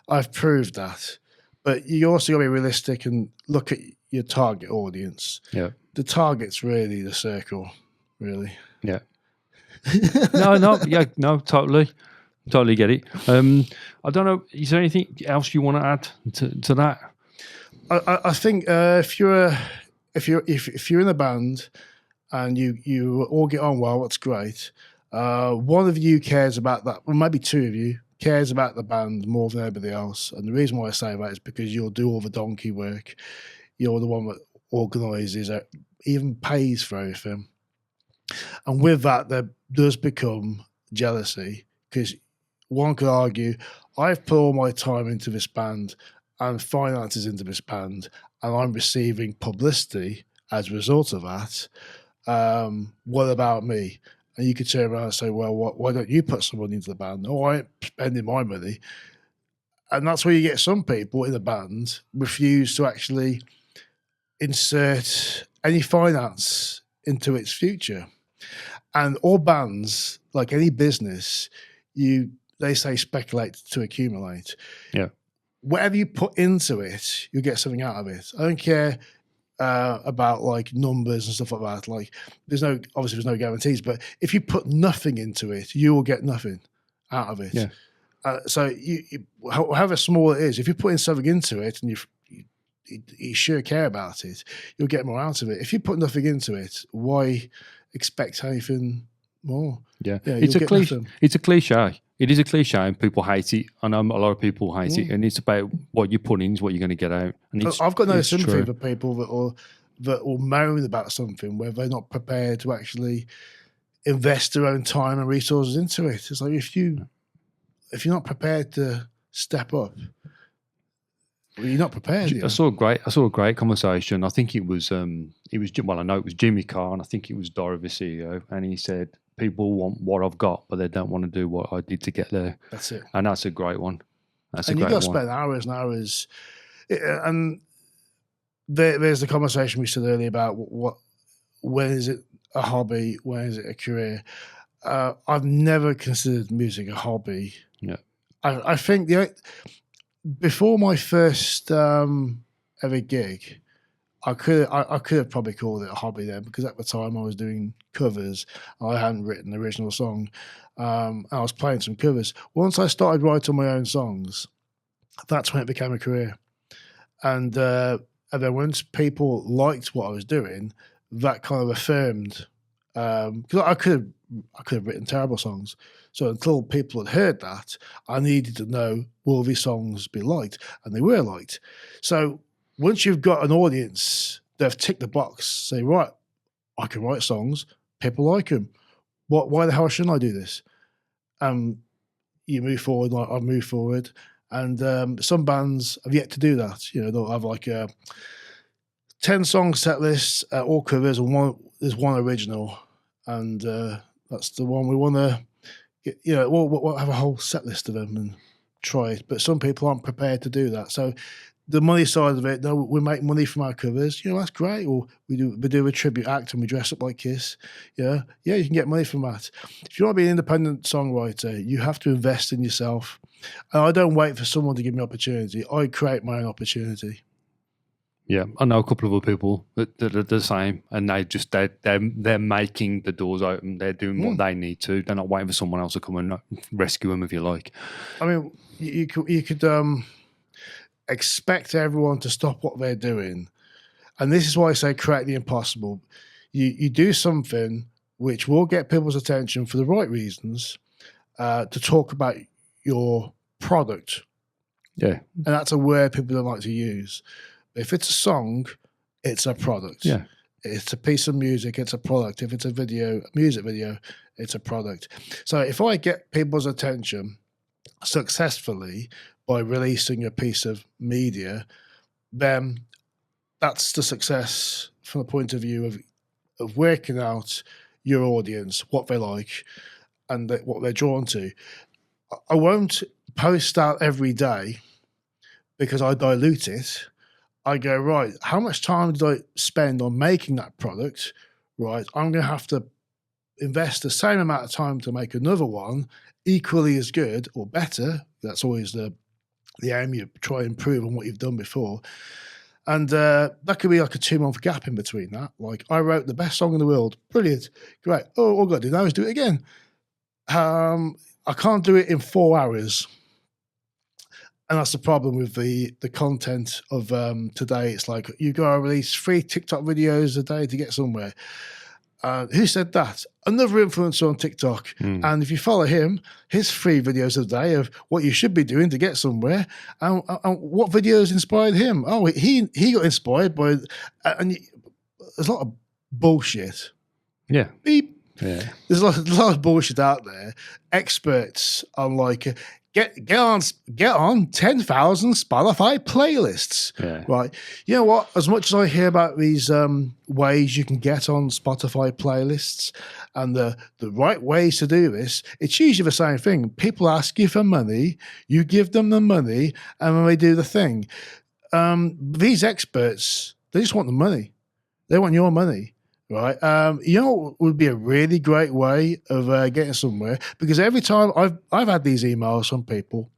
I've proved that, but you also got to be realistic and look at your target audience. Yeah, the target's really the circle, really. Yeah. No, totally get it. I don't know. Is there anything else you want to add to that? I think if you're in a band and you all get on well, that's great. One of you cares about that, or maybe two of you cares about the band more than everybody else. And the reason why I say that is because you'll do all the donkey work. You're the one that organises it, even pays for everything. And with that, there does become jealousy, because one could argue, I've put all my time into this band and finances into this band, and I'm receiving publicity as a result of that. What about me? And you could turn around and say, well, why don't you put some money into the band? No, I ain't spending my money. And that's where you get some people in the band refuse to actually insert any finance into its future. And all bands, like any business, they say speculate to accumulate. Yeah. Whatever you put into it, you'll get something out of it. I don't care about like numbers and stuff like that. Like there's no guarantees, but if you put nothing into it, you will get nothing out of it. Yeah. So you, however small it is, if you're putting something into it and you sure care about it, you'll get more out of it. If you put nothing into it, why expect anything more? Yeah, it's a cliche. It's a cliche. It is a cliche, and people hate it. I know a lot of people hate it, and it's about what you put in is what you're going to get out. And I've got no sympathy for people that will moan about something where they're not prepared to actually invest their own time and resources into it. It's like if you're not prepared to step up, well, you're not prepared. I saw a great conversation. I think it was I know it was Jimmy Carr, and I think it was Dora, the CEO, and he said, people want what I've got, but they don't want to do what I did to get there. That's it. And that's a great one. And you've got to spend hours and hours. And there's the conversation we said earlier about when is it a hobby, when is it a career? I've never considered music a hobby. Yeah. I think before my first ever gig, I could have probably called it a hobby then, because at the time I was doing covers. I hadn't written an original song. And I was playing some covers. Once I started writing my own songs, that's when it became a career. And then once people liked what I was doing, that kind of affirmed. Because I could have written terrible songs. So until people had heard that, I needed to know, will these songs be liked? And they were liked. So once you've got an audience, they've ticked the box, say, right, I can write songs, people like them. Why the hell shouldn't I do this? You move forward, like I've moved forward. And some bands have yet to do that. They'll have like a 10-song set list, all covers, and there's one original. And that's the one we want to get. We'll have a whole set list of them and try it. But some people aren't prepared to do that. So the money side of it, no, we make money from our covers. That's great. Or we do a tribute act and we dress up like Kiss. Yeah, you can get money from that. If you want to be an independent songwriter, you have to invest in yourself. And I don't wait for someone to give me opportunity. I create my own opportunity. Yeah, I know a couple of other people that are the same, and they're making the doors open. They're doing what they need to. They're not waiting for someone else to come and rescue them, if you like. I mean, you could expect everyone to stop what they're doing, and this is why I say create the impossible. You do something which will get people's attention for the right reasons, to talk about your product. Yeah, and that's a word people don't like to use. If it's a song, it's a product. Yeah. It's a piece of music, it's a product. If it's a music video, it's a product. So if I get people's attention successfully by releasing a piece of media, then that's the success from the point of view of working out your audience, what they like, and what they're drawn to. I won't post out every day because I dilute it. I go, right, how much time did I spend on making that product? Right, I'm going to have to invest the same amount of time to make another one equally as good or better. That's always the aim. You try and improve on what you've done before. And that could be like a 2-month gap in between that. Like, I wrote the best song in the world. Brilliant. Great. Oh, all I've got to do now is do it again. I can't do it in 4 hours. And that's the problem with the content of today. It's like, you got to release 3 TikTok videos a day to get somewhere. Who said that? Another influencer on TikTok. And if you follow him, his 3 videos a day of what you should be doing to get somewhere. And what videos inspired him? Oh, he got inspired by, and there's a lot of bullshit. Yeah. Beep. Yeah. There's a lot of bullshit out there. Experts on like, get on 10,000 Spotify playlists. Yeah. Right. You know what? As much as I hear about these ways you can get on Spotify playlists and the right ways to do this, it's usually the same thing. People ask you for money, you give them the money, and then they do the thing. These experts, they just want the money. They want your money. Right. You know what would be a really great way of getting somewhere? Because every time I've had these emails from people,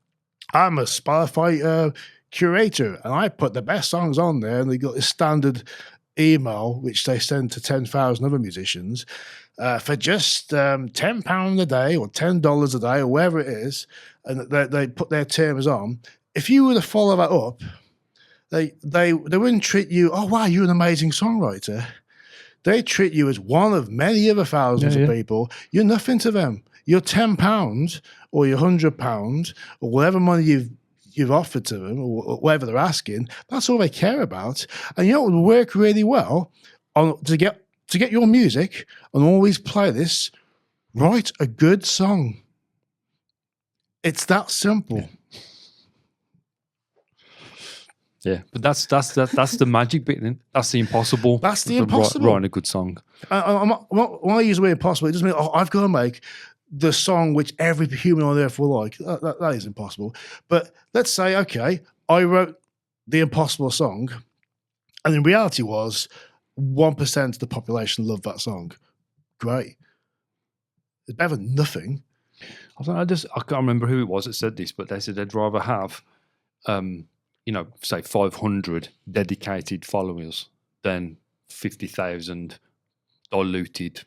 I'm a Spotify curator, and I put the best songs on there, and they got this standard email which they send to 10,000 other musicians for just £10 a day or $10 a day or whatever it is, and they put their terms on. If you were to follow that up, they wouldn't treat you. Oh wow, you're an amazing songwriter. They treat you as one of many other thousands of people. You're nothing to them. You're £10 or you're £100 or whatever money you've offered to them or whatever they're asking. That's all they care about. And you know what would work really well to get your music on all these playlists? Write a good song. It's that simple. Yeah. Yeah, but that's the magic bit. Then that's the impossible. That's the impossible. Writing a good song. When I use the word impossible, it doesn't mean I've got to make the song which every human on earth will like. That is impossible. But let's say, okay, I wrote the impossible song, and in reality was 1% of the population loved that song. Great. It's better than nothing. I can't remember who it was that said this, but they said they'd rather have say 500 dedicated followers than 50,000 diluted.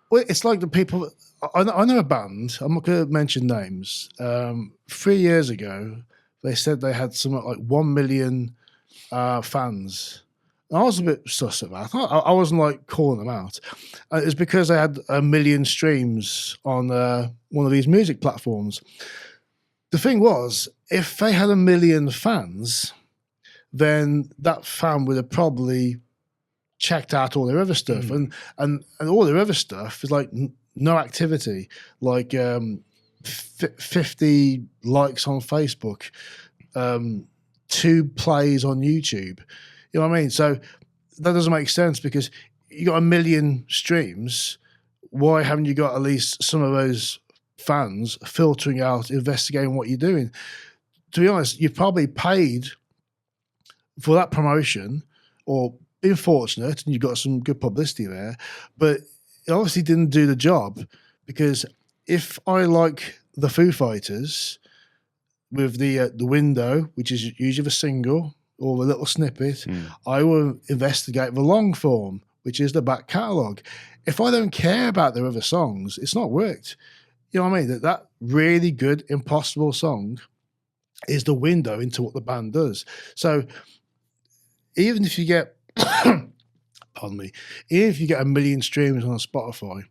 Well, it's like the people. I know a band. I'm not going to mention names. 3 years ago, they said they had something like 1 million fans. And I was a bit sus at that. I wasn't like calling them out. It was because they had 1 million streams on one of these music platforms. The thing was, if they had 1 million fans, then that fan would have probably checked out all their other stuff, and all their other stuff is like no activity, like 50 likes on Facebook, 2 plays on YouTube. You know what I mean? So that doesn't make sense because you got 1 million streams. Why haven't you got at least some of those fans filtering out, investigating what you're doing? To be honest, you've probably paid for that promotion or been fortunate and you got some good publicity there, but it obviously didn't do the job, because if I like the Foo Fighters with the window, which is usually the single or the little snippet, I will investigate the long form, which is the back catalogue. If I don't care about their other songs, it's not worked. You know what I mean? That really good impossible song is the window into what the band does. So even if you get, pardon me, even if you get 1 million streams on Spotify,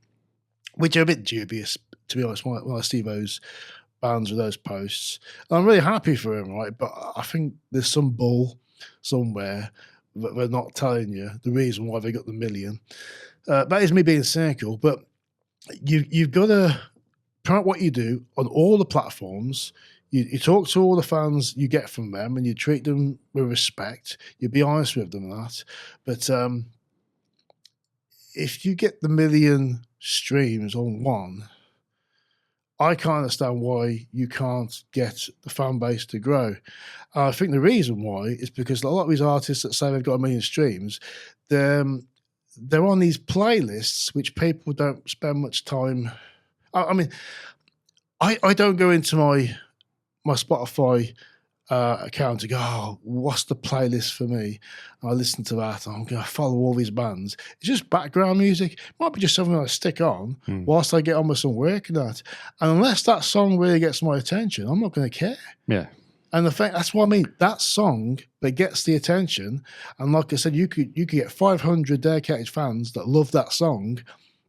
which are a bit dubious, to be honest, when I see those bands with those posts, I'm really happy for them, right? But I think there's some bull somewhere that they're not telling you the reason why they got the million. That is me being cynical, but you've got to promote what you do on all the platforms. You talk to all the fans you get from them, and you treat them with respect. You be honest with them and that. But if you get the million streams on one, I can't understand why you can't get the fan base to grow. I think the reason why is because a lot of these artists that say they've got a million streams, they're on these playlists which people don't spend much time. I mean, I don't go into my Spotify account to go, oh, what's the playlist for me? I listen to that. I'm going to follow all these bands. It's just background music. It might be just something I stick on whilst I get on with some work and that. And unless that song really gets my attention, I'm not going to care. Yeah. And that's what I mean. That song that gets the attention, and like I said, you could get 500 dedicated fans that love that song.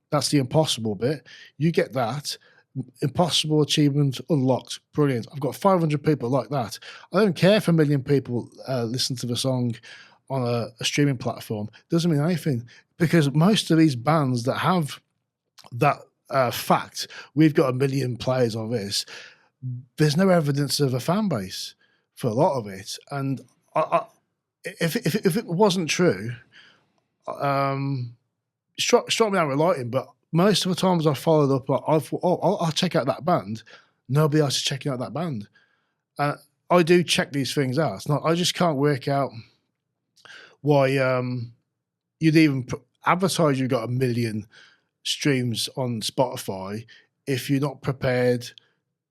That's the impossible bit. You get that. Impossible achievement unlocked. Brilliant. I've got 500 people like that. I don't care if a million people listen to the song on a streaming platform. Doesn't mean anything, because most of these bands that have that fact, we've got a million players on this, there's no evidence of a fan base for a lot of it. And if it wasn't true, struck me down with lighting, but most of the times I followed up, I'll check out that band. Nobody else is checking out that band. I do check these things out. I just can't work out why you'd even advertise you've got a million streams on Spotify if you're not prepared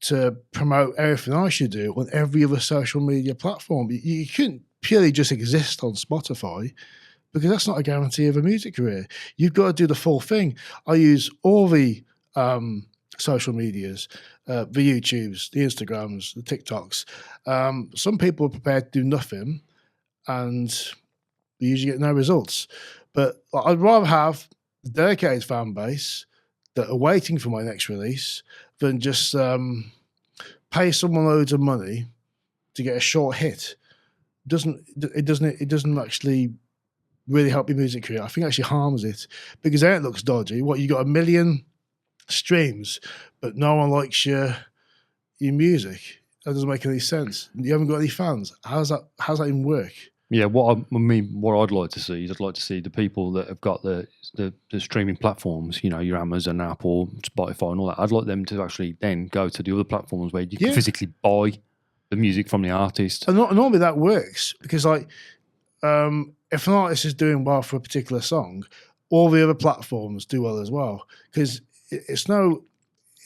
to promote everything else you do on every other social media platform. You couldn't purely just exist on Spotify, because that's not a guarantee of a music career. You've got to do the full thing. I use all the social medias, the YouTubes, the Instagrams, the TikToks. Some people are prepared to do nothing, and they usually get no results. But I'd rather have a dedicated fan base that are waiting for my next release than just pay someone loads of money to get a short hit. It doesn't actually really help your music career. I think it actually harms it, because then it looks dodgy. What, you got a million streams, but no one likes your music? That doesn't make any sense. You haven't got any fans. How's that even work? Yeah, what I'd like to see is I'd like to see the people that have got the streaming platforms, your Amazon, Apple, Spotify and all that. I'd like them to actually then go to the other platforms where you can physically buy the music from the artist. And normally that works, because if an artist is doing well for a particular song, all the other platforms do well as well. Because it's no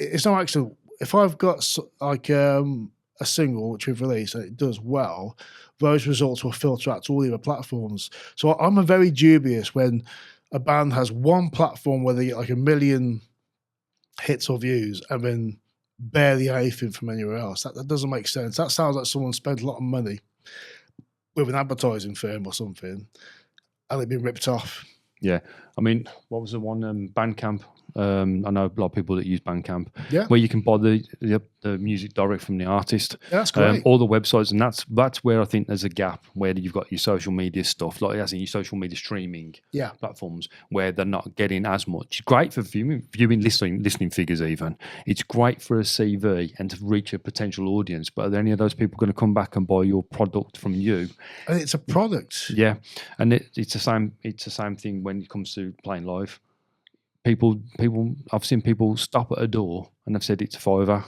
accident. If I've got a single which we've released and it does well, those results will filter out to all the other platforms. So I'm very dubious when a band has one platform where they get like a million hits or views and then barely anything from anywhere else. That doesn't make sense. That sounds like someone spent a lot of money with an advertising firm or something, and they've been ripped off. Yeah. I mean, what was the one, Bandcamp? I know a lot of people that use Bandcamp, where you can buy the music direct from the artist. Yeah, that's great. All the websites, and that's where I think there's a gap, where you've got your social media stuff, like as in your social media streaming platforms, where they're not getting as much. Great for viewing, listening figures even. It's great for a CV and to reach a potential audience, but are any of those people going to come back and buy your product from you? And it's a product. Yeah, and it's the same. It's the same thing when it comes to playing live. People. I've seen people stop at a door and they've said it's £5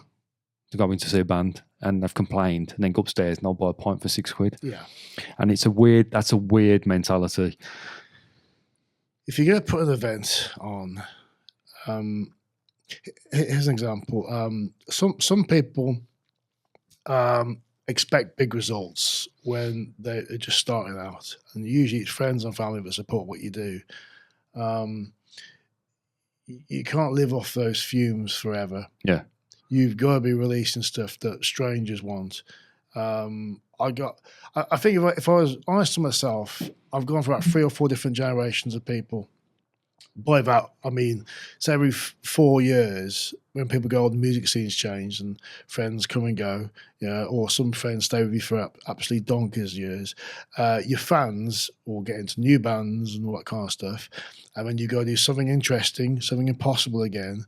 to go in to see a band, and they've complained, and then go upstairs and I'll buy a pint for £6. Yeah, and that's a weird mentality. If you're going to put an event on, here's an example. Some people expect big results when they're just starting out, and usually it's friends and family that support what you do. You can't live off those fumes forever. Yeah. You've got to be releasing stuff that strangers want. I think if I was honest to myself, I've gone through about 3 or 4 different generations of people. By that, I mean, it's every 4 years, when people go, the music scene's changed and friends come and go, or some friends stay with you for absolutely donkers years. Your fans will get into new bands and all that kind of stuff. And when you go do something interesting, something impossible again,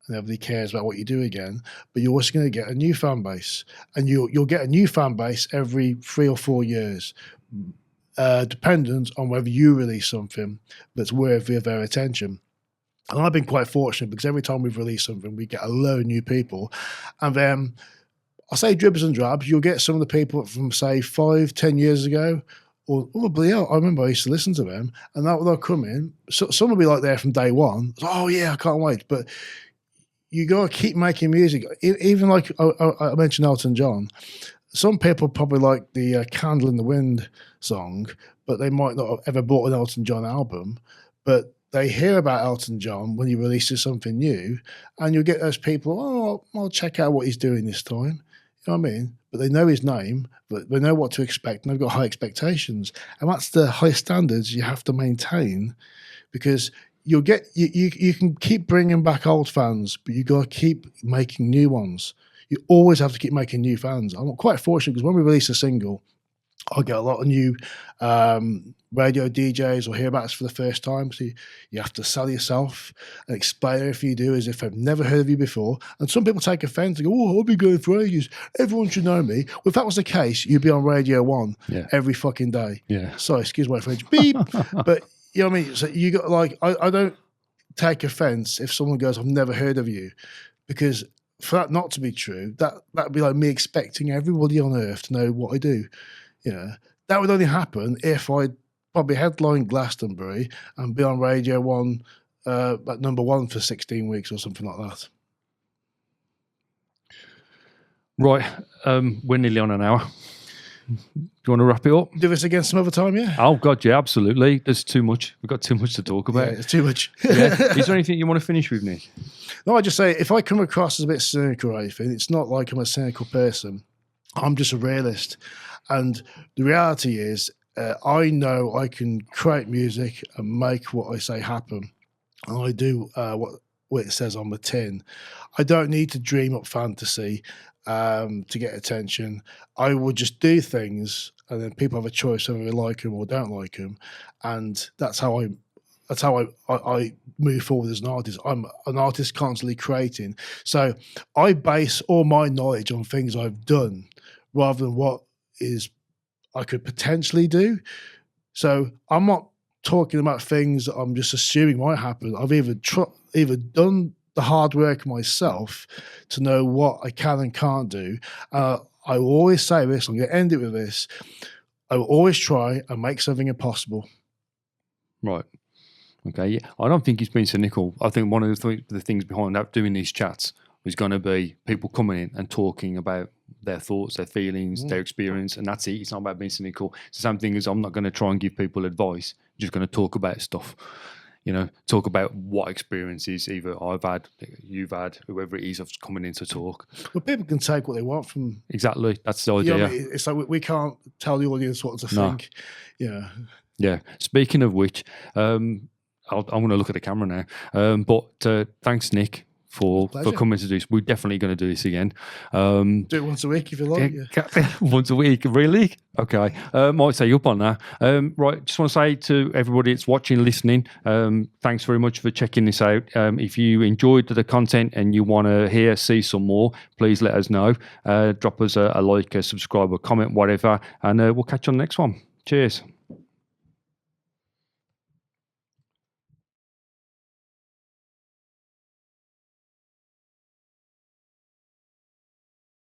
and nobody cares about what you do again, but you're also going to get a new fan base. And you'll get a new fan base every 3 or 4 years, dependent on whether you release something that's worthy of their attention. And I've been quite fortunate because every time we've released something, we get a load of new people. And then I say dribs and drabs, you'll get some of the people from, say, 5, 10 years ago, or bloody hell, I remember I used to listen to them, and they'll come in. So some will be like there from day one. Oh, yeah, I can't wait. But you got to keep making music. Even like I mentioned Elton John, some people probably like the Candle in the Wind song, but they might not have ever bought an Elton John album. But they hear about Elton John when he releases something new, and you'll get those people, I'll check out what he's doing this time. You know what I mean? But they know his name, but they know what to expect, and they've got high expectations. And that's the high standards you have to maintain, because you can keep bringing back old fans, but you got to keep making new ones. You always have to keep making new fans. I'm quite fortunate because when we release a single, I get a lot of new radio DJs or hear about us for the first time. So you have to sell yourself and explain everything you do as if they've never heard of you before. And some people take offense and go, I'll be going for ages. Everyone should know me. Well, if that was the case, you'd be on Radio 1 every fucking day. Yeah. Sorry, excuse my French. Beep. But you know what I mean? So you got I don't take offense if someone goes, I've never heard of you. Because for that not to be true, that'd be like me expecting everybody on earth to know what I do. That would only happen if I'd probably headline Glastonbury and be on Radio 1 at number 1 for 16 weeks or something like that. Right, we're nearly on an hour. Do you want to wrap it up? Do this again some other time, yeah? Oh, God, yeah, absolutely. There's too much. We've got too much to talk about. Yeah, it's too much. Yeah. Is there anything you want to finish with, Nick? No, I just say, if I come across as a bit cynical or anything, it's not like I'm a cynical person. I'm just a realist. And the reality is, I know I can create music and make what I say happen. And I do what it says on the tin. I don't need to dream up fantasy to get attention. I would just do things, and then people have a choice whether they like them or don't like them. And that's how I move forward as an artist. I'm an artist constantly creating. So I base all my knowledge on things I've done rather than what is I could potentially do. So I'm not talking about things that I'm just assuming might happen. I've either done the hard work myself to know what I can and can't do. I will always say this, I'm going to end it with this. I will always try and make something impossible. Right. Okay. Yeah. I don't think it's been cynical. I think one of the things behind that, doing these chats, is going to be people coming in and talking about their thoughts, their feelings, their experience, and that's it. It's not about being cynical. It's the same thing as I'm not going to try and give people advice. I'm just going to talk about stuff. Talk about what experiences either I've had, you've had, whoever it is that's coming in to talk. Well, people can take what they want from... Exactly. That's the idea. It's like we can't tell the audience what to think. Yeah. Speaking of which, I'm going to look at the camera now. But thanks, Nick, for coming to do this. We're definitely going to do this again. Do it once a week if you like. Once a week, really? Okay. Might say up on that. Right, just want to say to everybody that's watching, listening, thanks very much for checking this out. If you enjoyed the content and you want to see some more, please let us know. Drop us a like, a subscribe, a comment, whatever, and we'll catch you on the next one. Cheers.